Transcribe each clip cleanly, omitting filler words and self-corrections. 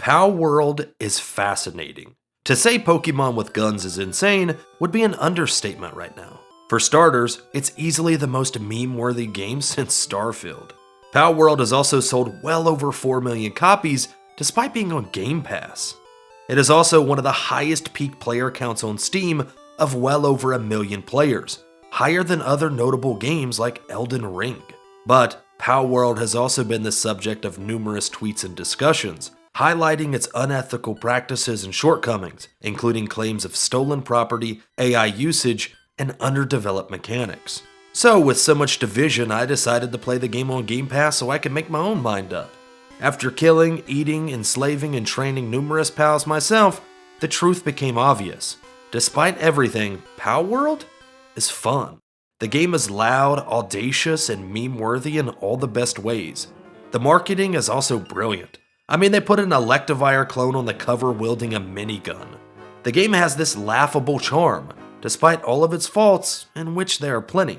Palworld is fascinating. To say Pokemon with guns is insane would be an understatement right now. For starters, it's easily the most meme-worthy game since Starfield. Palworld has also sold well over 4 million copies despite being on Game Pass. It is also one of the highest peak player counts on Steam of well over 1 million players, higher than other notable games like Elden Ring. But Palworld has also been the subject of numerous tweets and discussions, highlighting its unethical practices and shortcomings, including claims of stolen property, AI usage, and underdeveloped mechanics. So with so much division, I decided to play the game on Game Pass so I could make my own mind up. After killing, eating, enslaving, and training numerous pals myself, the truth became obvious. Despite everything, Palworld is fun. The game is loud, audacious, and meme-worthy in all the best ways. The marketing is also brilliant. I mean, they put an Electivire clone on the cover wielding a minigun. The game has this laughable charm, despite all of its faults, in which there are plenty.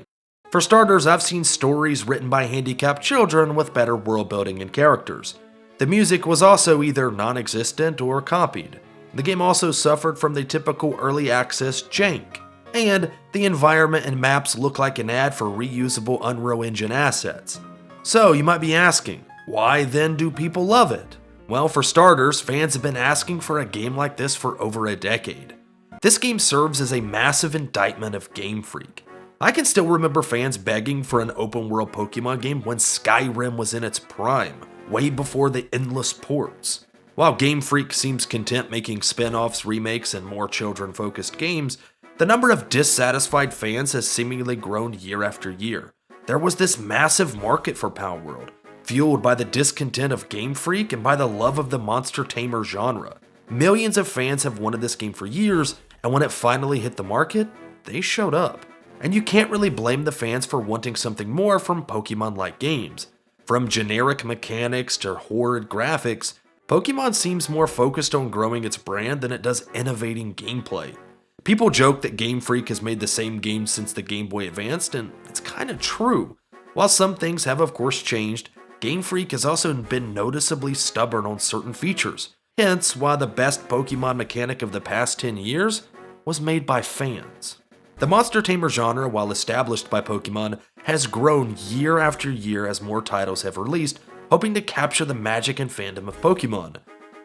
For starters, I've seen stories written by handicapped children with better world building and characters. The music was also either non-existent or copied. The game also suffered from the typical early access jank, and the environment and maps look like an ad for reusable Unreal Engine assets. So you might be asking, why then do people love it? Well, for starters, fans have been asking for a game like this for over a decade. This game serves as a massive indictment of Game Freak. I can still remember fans begging for an open world Pokemon game when Skyrim was in its prime, way before the endless ports. While Game Freak seems content making spin-offs, remakes, and more children-focused games, the number of dissatisfied fans has seemingly grown year after year. There was this massive market for Palworld, fueled by the discontent of Game Freak and by the love of the monster tamer genre. Millions of fans have wanted this game for years, and when it finally hit the market, they showed up. And you can't really blame the fans for wanting something more from Pokemon-like games. From generic mechanics to horrid graphics, Pokemon seems more focused on growing its brand than it does innovating gameplay. People joke that Game Freak has made the same game since the Game Boy Advance, and it's kinda true. While some things have of course changed, Game Freak has also been noticeably stubborn on certain features, hence why the best Pokemon mechanic of the past 10 years was made by fans. The monster tamer genre, while established by Pokemon, has grown year after year as more titles have released, hoping to capture the magic and fandom of Pokemon.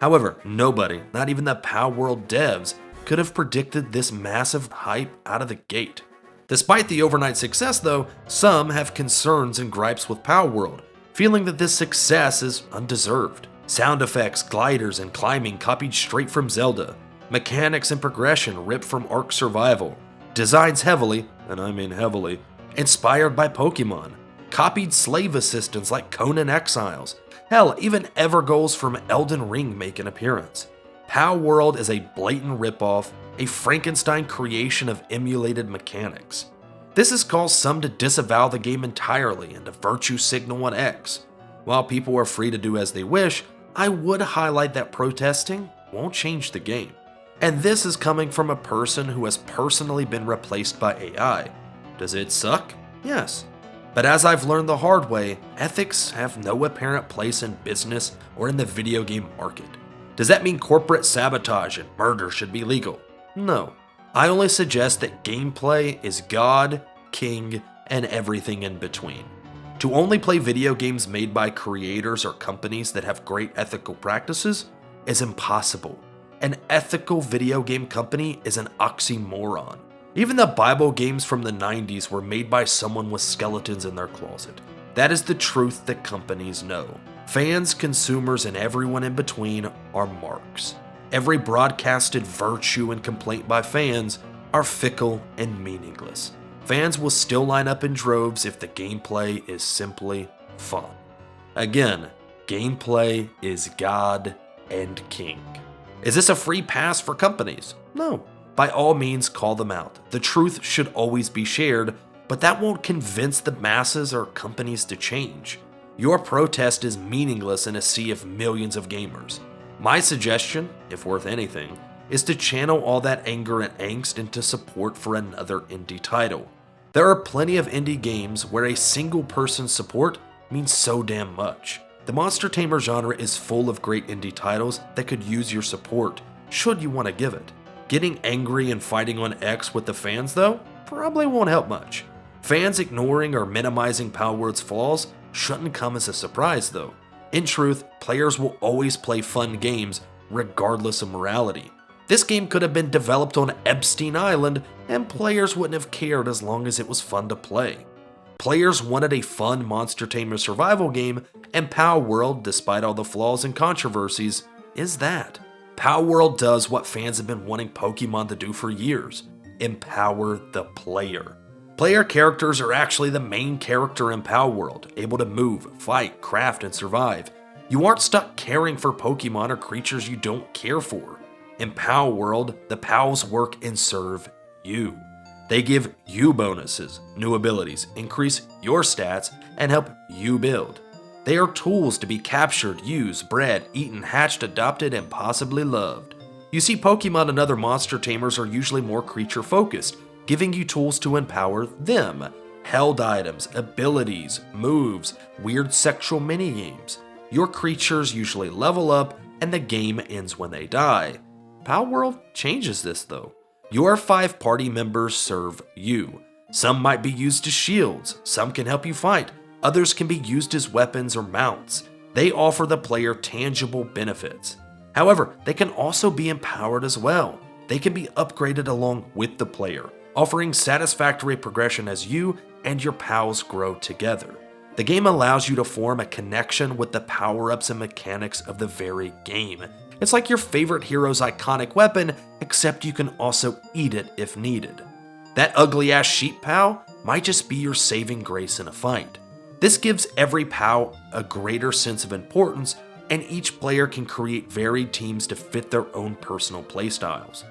However, nobody, not even the Palworld devs, could have predicted this massive hype out of the gate. Despite the overnight success though, some have concerns and gripes with Palworld, feeling that this success is undeserved. Sound effects, gliders, and climbing copied straight from Zelda. Mechanics and progression ripped from Ark Survival. Designs heavily, and I mean heavily, inspired by Pokemon. Copied slave assistants like Conan Exiles. Hell, even Evergoals from Elden Ring make an appearance. Palworld is a blatant ripoff, a Frankenstein creation of emulated mechanics. This has caused some to disavow the game entirely and to virtue signal on X. While people are free to do as they wish, I would highlight that protesting won't change the game. And this is coming from a person who has personally been replaced by AI. Does it suck? Yes. But as I've learned the hard way, ethics have no apparent place in business or in the video game market. Does that mean corporate sabotage and murder should be legal? No. I only suggest that gameplay is God, king, and everything in between. To only play video games made by creators or companies that have great ethical practices is impossible. An ethical video game company is an oxymoron. Even the Bible games from the 90s were made by someone with skeletons in their closet. That is the truth that companies know. Fans, consumers, and everyone in between are marks. Every broadcasted virtue and complaint by fans are fickle and meaningless. Fans will still line up in droves if the gameplay is simply fun. Again, gameplay is God and king. Is this a free pass for companies? No. By all means, call them out. The truth should always be shared, but that won't convince the masses or companies to change. Your protest is meaningless in a sea of millions of gamers. My suggestion, if worth anything, is to channel all that anger and angst into support for another indie title. There are plenty of indie games where a single person's support means so damn much. The monster tamer genre is full of great indie titles that could use your support, should you want to give it. Getting angry and fighting on X with the fans, though, probably won't help much. Fans ignoring or minimizing Palworld's flaws shouldn't come as a surprise, though. In truth, players will always play fun games regardless of morality. This game could have been developed on Epstein Island, and players wouldn't have cared as long as it was fun to play. Players wanted a fun monster tamer survival game, and Palworld, despite all the flaws and controversies, is that. Palworld does what fans have been wanting Pokémon to do for years: empower the player. Player characters are actually the main character in Palworld, able to move, fight, craft, and survive. You aren't stuck caring for Pokémon or creatures you don't care for. In Palworld, the pals work and serve you. They give you bonuses, new abilities, increase your stats, and help you build. They are tools to be captured, used, bred, eaten, hatched, adopted, and possibly loved. You see, Pokemon and other monster tamers are usually more creature-focused, giving you tools to empower them. Held items, abilities, moves, weird sexual minigames. Your creatures usually level up, and the game ends when they die. Palworld changes this, though. Your 5 party members serve you. Some might be used as shields, some can help you fight, others can be used as weapons or mounts. They offer the player tangible benefits. However, they can also be empowered as well. They can be upgraded along with the player, offering satisfactory progression as you and your pals grow together. The game allows you to form a connection with the power-ups and mechanics of the very game. It's like your favorite hero's iconic weapon, except you can also eat it if needed. That ugly-ass sheep pal might just be your saving grace in a fight. This gives every pal a greater sense of importance, and each player can create varied teams to fit their own personal playstyles.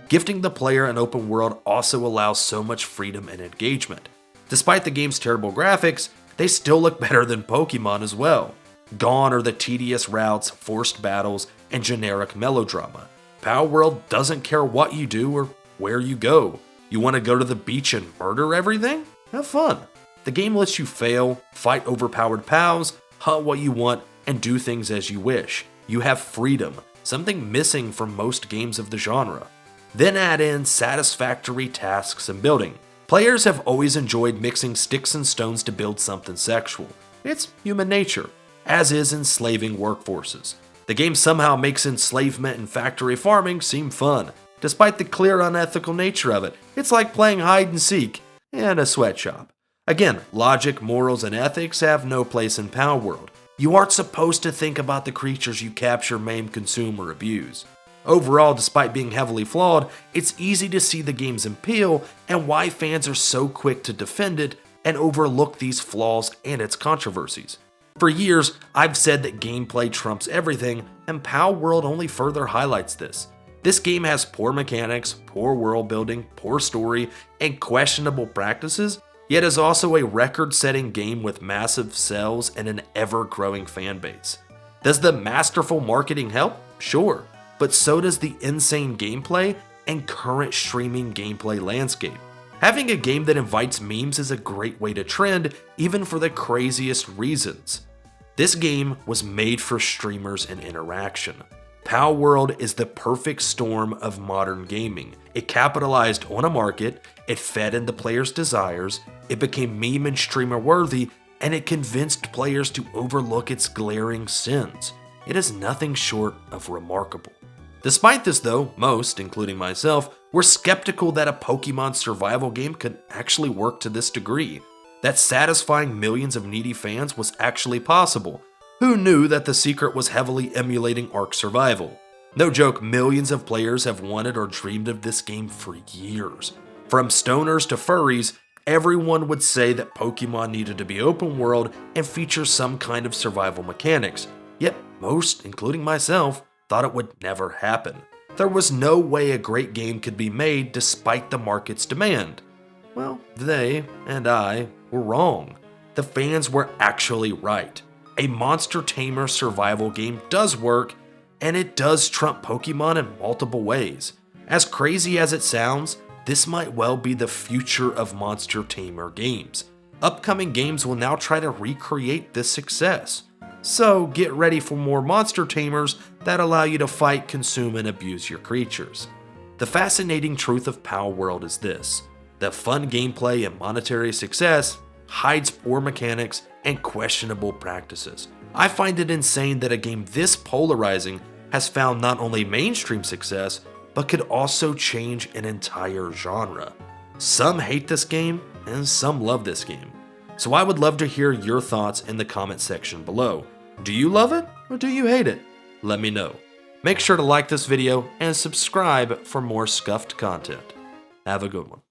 Gifting the player an open world also allows so much freedom and engagement. Despite the game's terrible graphics, they still look better than Pokémon as well. Gone are the tedious routes, forced battles, and generic melodrama. Palworld doesn't care what you do or where you go. You want to go to the beach and murder everything? Have fun. The game lets you fail, fight overpowered pals, hunt what you want, and do things as you wish. You have freedom, something missing from most games of the genre. Then add in satisfactory tasks and building. Players have always enjoyed mixing sticks and stones to build something sexual. It's human nature, as is enslaving workforces. The game somehow makes enslavement and factory farming seem fun, despite the clear unethical nature of it. It's like playing hide and seek in a sweatshop. Again, logic, morals, and ethics have no place in Palworld. You aren't supposed to think about the creatures you capture, maim, consume, or abuse. Overall, despite being heavily flawed, it's easy to see the game's appeal and why fans are so quick to defend it and overlook these flaws and its controversies. For years, I've said that gameplay trumps everything, and Palworld only further highlights this. This game has poor mechanics, poor world building, poor story, and questionable practices, yet is also a record-setting game with massive sales and an ever-growing fanbase. Does the masterful marketing help? Sure, but so does the insane gameplay and current streaming gameplay landscape. Having a game that invites memes is a great way to trend, even for the craziest reasons. This game was made for streamers and interaction. Palworld is the perfect storm of modern gaming. It capitalized on a market, it fed into players' desires, it became meme and streamer worthy, and it convinced players to overlook its glaring sins. It is nothing short of remarkable. Despite this though, most, including myself, were skeptical that a Pokemon survival game could actually work to this degree. That satisfying millions of needy fans was actually possible. Who knew that the secret was heavily emulating Ark Survival? No joke, millions of players have wanted or dreamed of this game for years. From stoners to furries, everyone would say that Pokemon needed to be open world and feature some kind of survival mechanics. Yet most, including myself, thought it would never happen. There was no way a great game could be made despite the market's demand. Well, they and I were wrong. The fans were actually right. A monster tamer survival game does work, and it does trump Pokemon in multiple ways. As crazy as it sounds, this might well be the future of monster tamer games. Upcoming games will now try to recreate this success. So get ready for more monster tamers that allow you to fight, consume, and abuse your creatures. The fascinating truth of Palworld is this: that fun gameplay and monetary success hides poor mechanics and questionable practices. I find it insane that a game this polarizing has found not only mainstream success, but could also change an entire genre. Some hate this game, and some love this game. So I would love to hear your thoughts in the comment section below. Do you love it, or do you hate it? Let me know. Make sure to like this video and subscribe for more scuffed content. Have a good one.